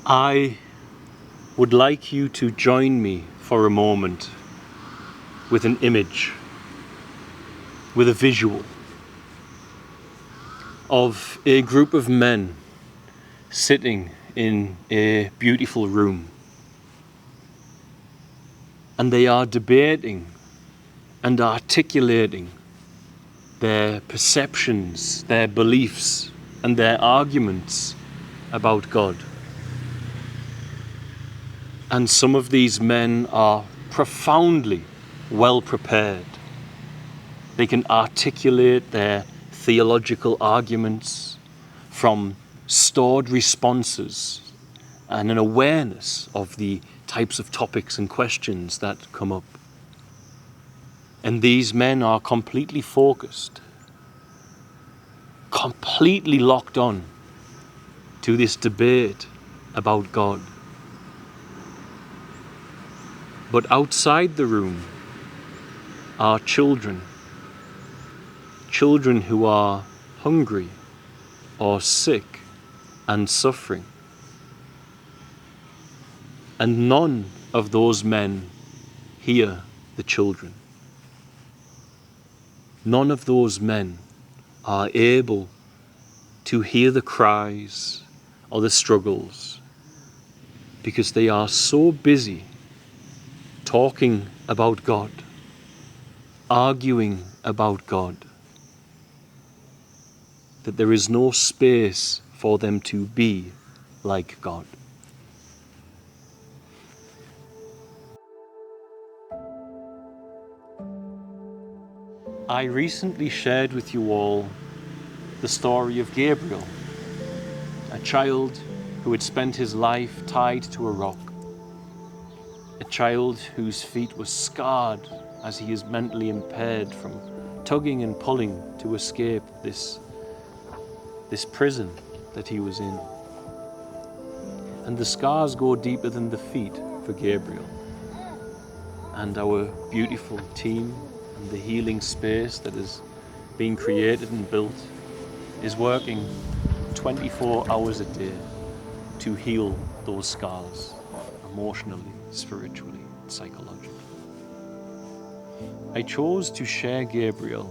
I would like you to join me for a moment with an image, with a visual of a group of men sitting in a beautiful room, and they are debating and articulating their perceptions, their beliefs, and their arguments about God. And some of these men are profoundly well prepared. They can articulate their theological arguments from stored responses and an awareness of the types of topics and questions that come up. And these men are completely focused, completely locked on to this debate about God. But outside the room are children who are hungry or sick and suffering. And none of those men hear the children. None of those men are able to hear the cries or the struggles because they are so busy talking about God, arguing about God, that there is no space for them to be like God. I recently shared with you all the story of Gabriel, a child who had spent his life tied to a rock, a child whose feet were scarred as he is mentally impaired from tugging and pulling to escape this prison that he was in. And the scars go deeper than the feet for Gabriel. And our beautiful team and the healing space that is being created and built is working 24 hours a day to heal those scars, emotionally, spiritually, psychologically. I chose to share Gabriel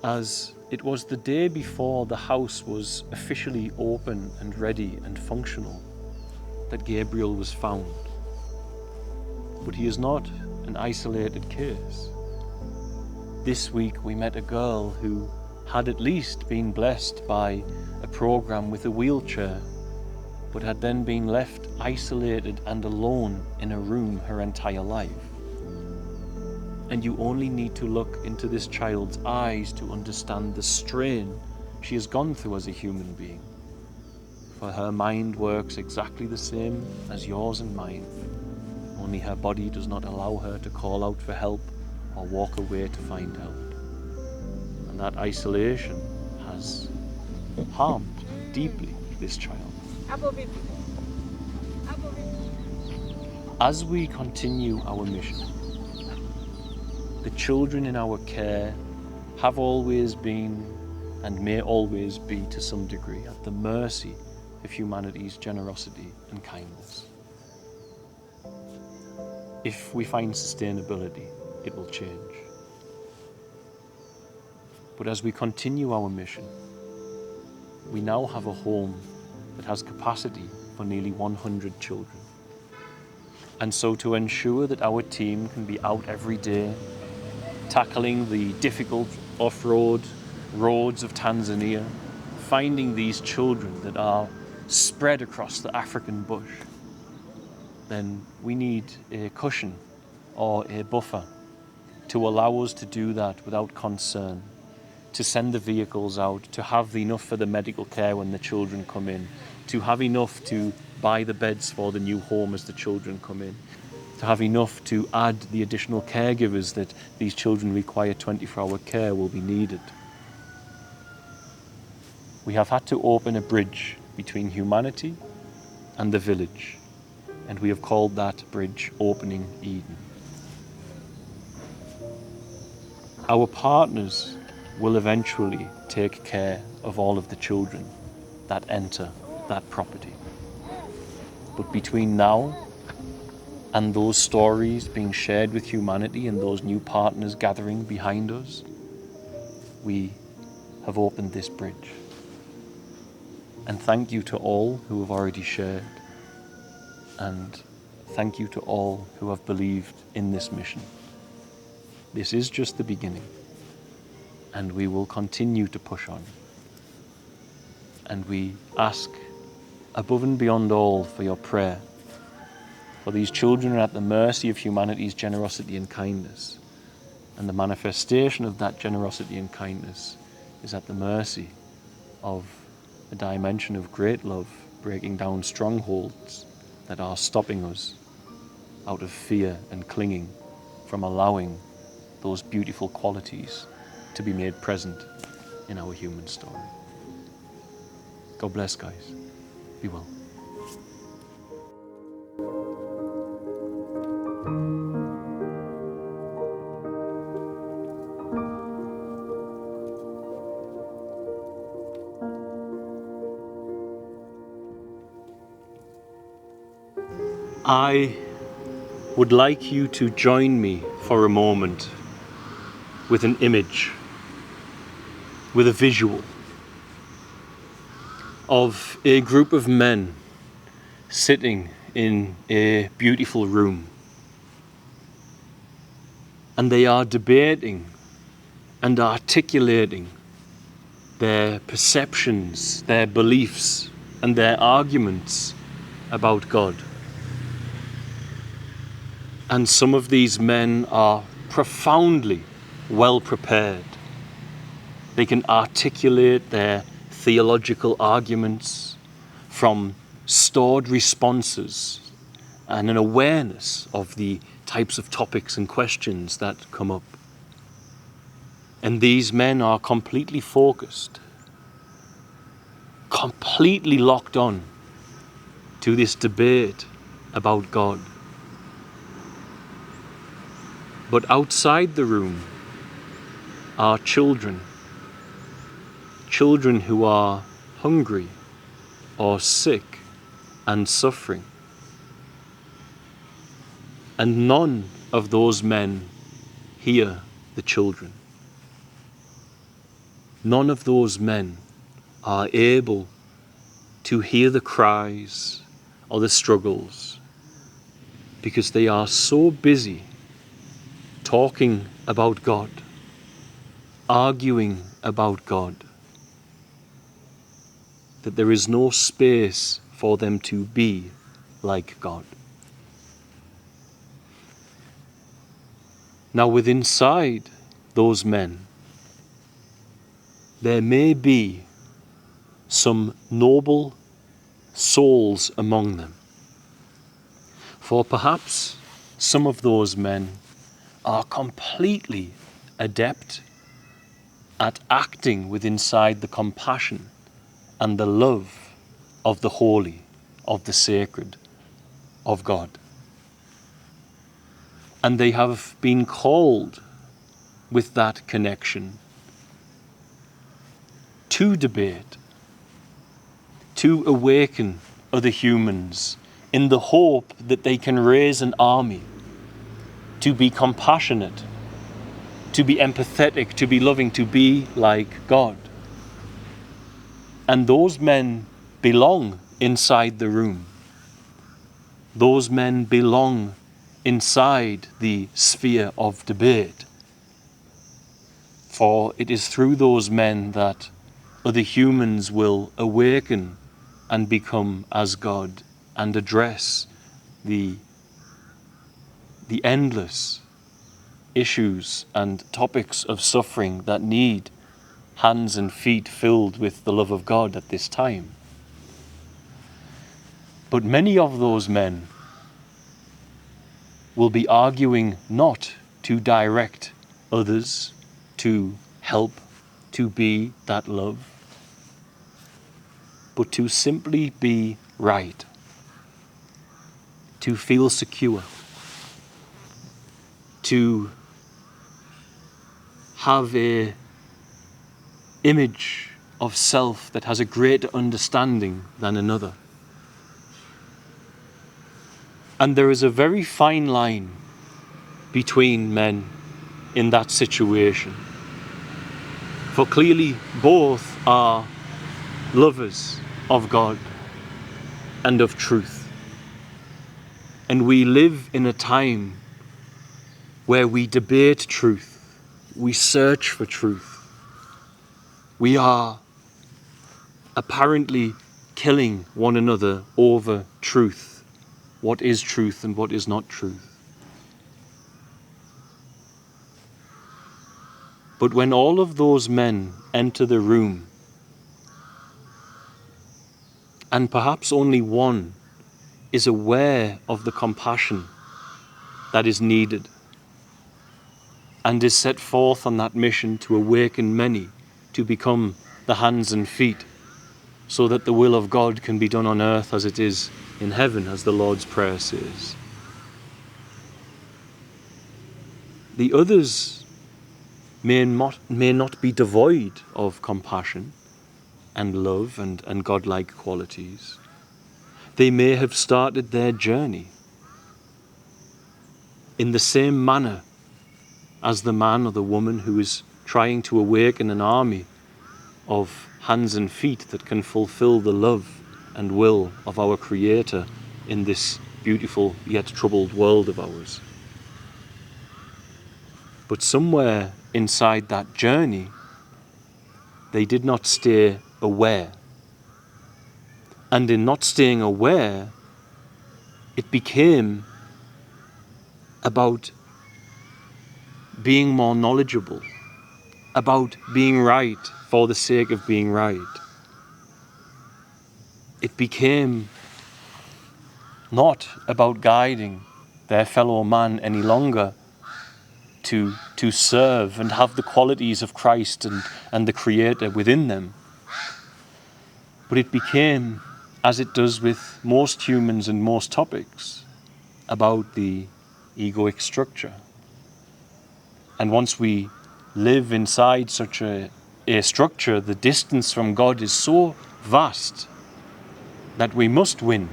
as it was the day before the house was officially open and ready and functional that Gabriel was found. But he is not an isolated case. This week we met a girl who had at least been blessed by a program with a wheelchair, but had then been left isolated and alone in a room her entire life. And you only need to look into this child's eyes to understand the strain she has gone through as a human being. For her mind works exactly the same as yours and mine, only her body does not allow her to call out for help or walk away to find help. And that isolation has harmed deeply this child. As we continue our mission, the children in our care have always been and may always be to some degree at the mercy of humanity's generosity and kindness. If we find sustainability, it will change. But as we continue our mission, we now have a home that has capacity for nearly 100 children. And so to ensure that our team can be out every day, tackling the difficult off-road roads of Tanzania, finding these children that are spread across the African bush, then we need a cushion or a buffer to allow us to do that without concern, to send the vehicles out, to have enough for the medical care when the children come in, to have enough to buy the beds for the new home as the children come in, to have enough to add the additional caregivers that these children require 24-hour care will be needed. We have had to open a bridge between humanity and the village, and we have called that bridge Opening Eden. Our partners will eventually take care of all of the children that enter that property. But between now and those stories being shared with humanity and those new partners gathering behind us, we have opened this bridge. And thank you to all who have already shared, and thank you to all who have believed in this mission. This is just the beginning, and we will continue to push on. And we ask above and beyond all for your prayer, for these children are at the mercy of humanity's generosity and kindness, and the manifestation of that generosity and kindness is at the mercy of a dimension of great love, breaking down strongholds that are stopping us out of fear and clinging from allowing those beautiful qualities to be made present in our human story. God bless, guys. Be well. I would like you to join me for a moment with an image, with a visual of a group of men sitting in a beautiful room, and they are debating and articulating their perceptions, their beliefs, and their arguments about God. And some of these men are profoundly well prepared. They can articulate their theological arguments from stored responses and an awareness of the types of topics and questions that come up. And these men are completely focused, completely locked on to this debate about God. But outside the room are children who are hungry or sick and suffering. And none of those men hear the children. None of those men are able to hear the cries or the struggles, because they are so busy talking about God, arguing about God, that there is no space for them to be like God. Now, within inside those men, there may be some noble souls among them. For perhaps some of those men are completely adept at acting with inside the compassion and the love of the holy, of the sacred, of God. And they have been called with that connection to debate, to awaken other humans in the hope that they can raise an army to be compassionate, to be empathetic, to be loving, to be like God. And those men belong inside the room. Those men belong inside the sphere of debate. For it is through those men that other humans will awaken and become as God and address the endless issues and topics of suffering that need hands and feet filled with the love of God at this time. But many of those men will be arguing not to direct others, to help, to be that love, but to simply be right, to feel secure, to have a image of self that has a greater understanding than another. And there is a very fine line between men in that situation. For clearly both are lovers of God and of truth. And we live in a time where we debate truth, we search for truth. We are apparently killing one another over truth. What is truth and what is not truth? But when all of those men enter the room, and perhaps only one is aware of the compassion that is needed, and is set forth on that mission to awaken many to become the hands and feet, so that the will of God can be done on earth as it is in heaven, as the Lord's Prayer says. The others may not be devoid of compassion and love and godlike qualities. They may have started their journey in the same manner as the man or the woman who is trying to awaken an army of hands and feet that can fulfill the love and will of our Creator in this beautiful yet troubled world of ours. But somewhere inside that journey, they did not stay aware. And in not staying aware, it became about being more knowledgeable, about being right for the sake of being right. It became not about guiding their fellow man any longer to serve and have the qualities of Christ and the Creator within them. But it became, as it does with most humans and most topics, about the egoic structure. And once we live inside such a structure, the distance from God is so vast that we must win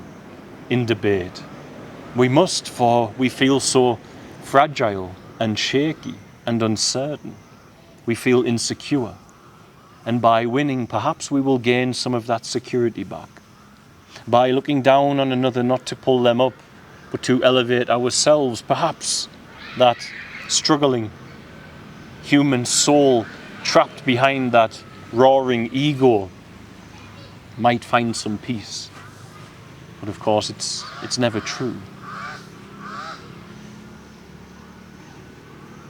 in debate. We must, for we feel so fragile and shaky and uncertain. We feel insecure. And by winning, perhaps we will gain some of that security back. By looking down on another, not to pull them up, but to elevate ourselves, perhaps that struggling human soul trapped behind that roaring ego might find some peace. But of course, it's never true.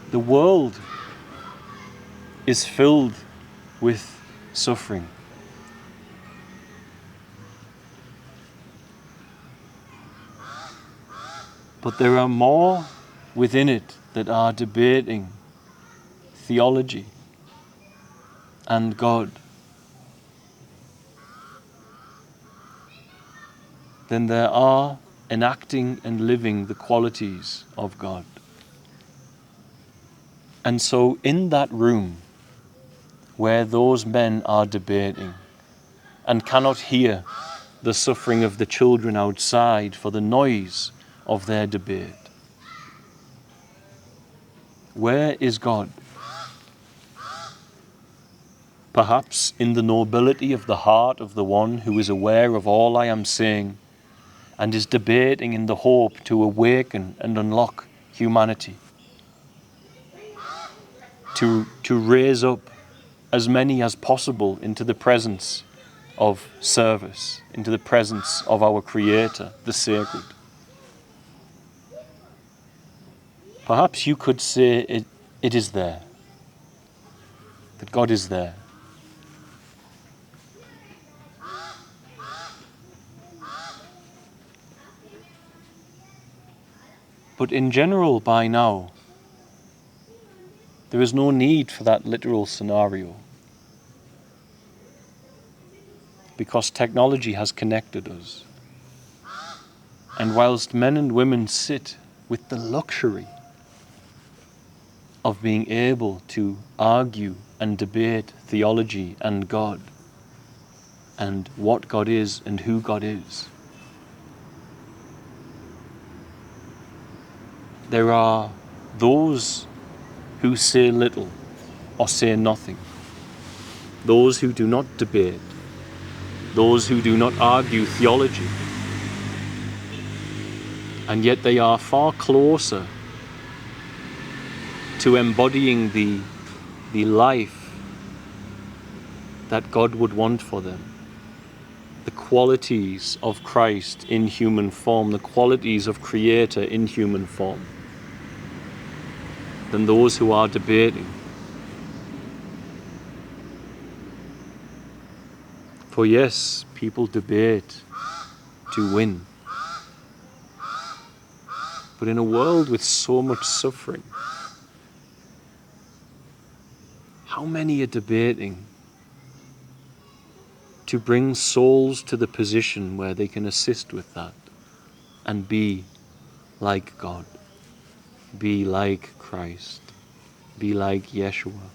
The world is filled with suffering. But there are more within it that are debating theology and God than there are enacting and living the qualities of God. And so in that room where those men are debating and cannot hear the suffering of the children outside for the noise of their debate, where is God? Perhaps in the nobility of the heart of the one who is aware of all I am saying and is debating in the hope to awaken and unlock humanity, to raise up as many as possible into the presence of service, into the presence of our Creator, the sacred. Perhaps you could say it is there, that God is there. But in general, by now, there is no need for that literal scenario, because technology has connected us. And whilst men and women sit with the luxury of being able to argue and debate theology and God, and what God is and who God is, there are those who say little or say nothing, those who do not debate, those who do not argue theology, and yet they are far closer to embodying the life that God would want for them, the qualities of Christ in human form, the qualities of Creator in human form, than those who are debating. For yes, people debate to win. But in a world with so much suffering, how many are debating to bring souls to the position where they can assist with that and be like God, be like Christ, be like Yeshua?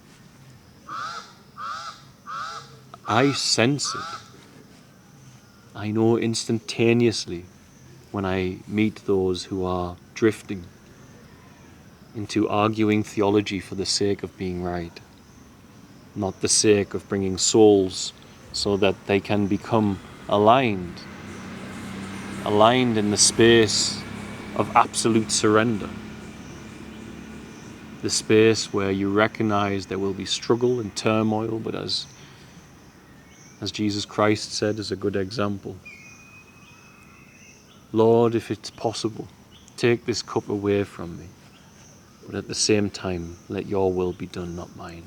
I sense it. I know instantaneously when I meet those who are drifting into arguing theology for the sake of being right, not the sake of bringing souls so that they can become aligned in the space of absolute surrender, the space where you recognize there will be struggle and turmoil, but as Jesus Christ said as a good example, Lord, if it's possible, take this cup away from me, but at the same time, let your will be done, not mine.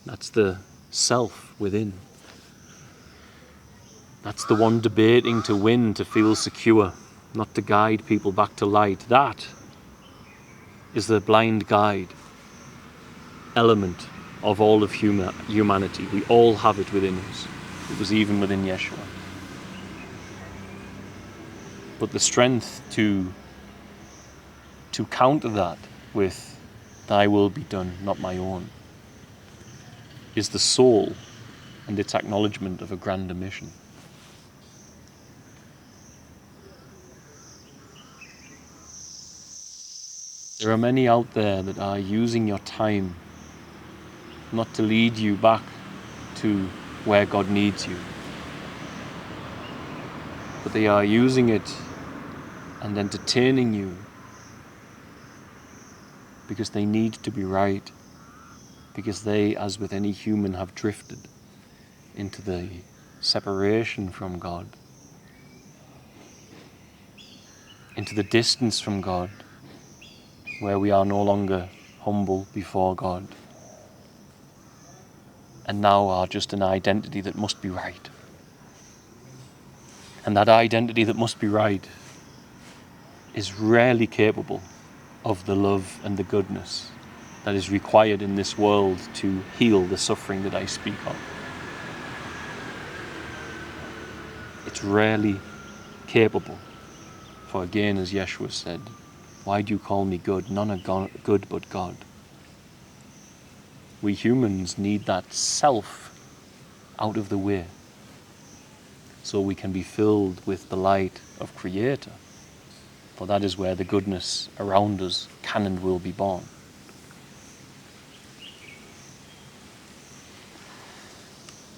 That's the self within. That's the one debating to win, to feel secure, not to guide people back to light. That is the blind guide element of all of humanity. We all have it within us. It was even within Yeshua. But the strength to counter that with thy will be done, not my own, is the soul and its acknowledgement of a grander mission. There are many out there that are using your time not to lead you back to where God needs you, but they are using it and entertaining you because they need to be right, because they, as with any human, have drifted into the separation from God, into the distance from God, where we are no longer humble before God, and now are just an identity that must be right. And that identity that must be right is rarely capable of the love and the goodness that is required in this world to heal the suffering that I speak of. It's rarely capable. For again, as Yeshua said, why do you call me good? None are good but God. We humans need that self out of the way so we can be filled with the light of Creator. For that is where the goodness around us can and will be born.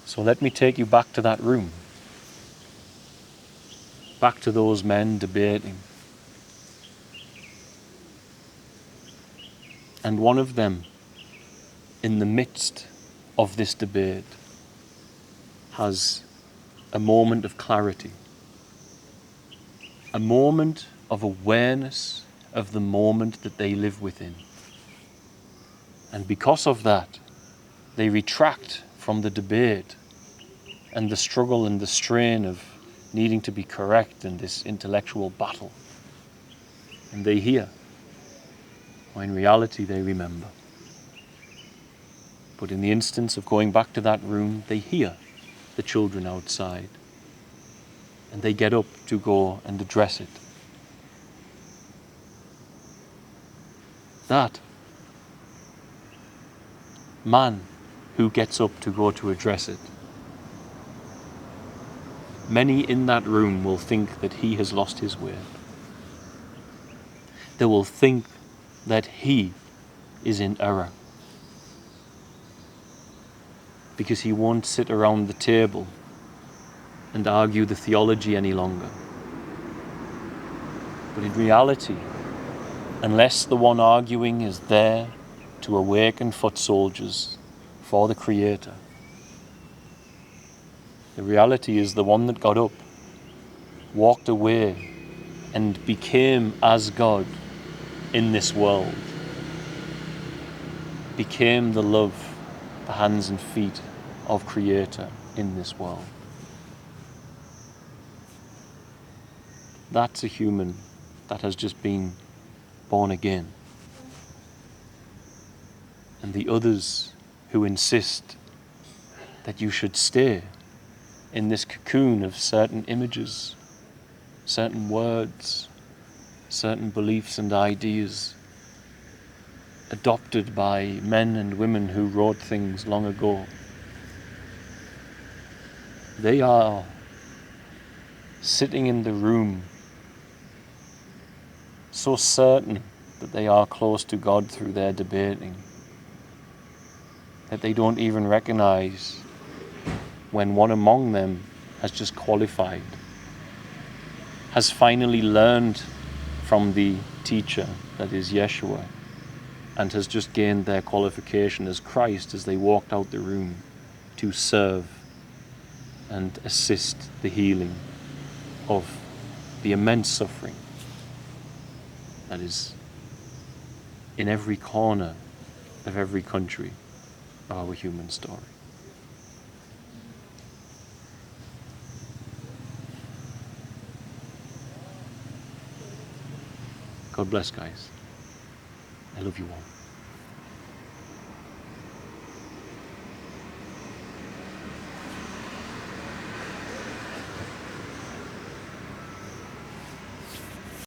So let me take you back to that room. Back to those men debating. And one of them, in the midst of this debate, has a moment of clarity, a moment of awareness of the moment that they live within. And because of that, they retract from the debate and the struggle and the strain of needing to be correct in this intellectual battle. And they hear, or in reality they remember. But in the instance of going back to that room, they hear the children outside, and they get up to go and address it. That man who gets up to go to address it, many in that room will think that he has lost his way. they will think that he is in error, because he won't sit around the table and argue the theology any longer. But in reality, unless the one arguing is there to awaken foot soldiers for the Creator, the reality is the one that got up, walked away, and became as God in this world, became the love, the hands and feet of Creator in this world. That's a human that has just been born again. And the others who insist that you should stay in this cocoon of certain images, certain words, certain beliefs and ideas adopted by men and women who wrote things long ago, they are sitting in the room so certain that they are close to God through their debating, that they don't even recognize when one among them has just qualified, has finally learned from the teacher, that is Yeshua, and has just gained their qualification as Christ as they walked out the room to serve and assist the healing of the immense suffering that is in every corner of every country of our human story. God bless, guys. I love you all.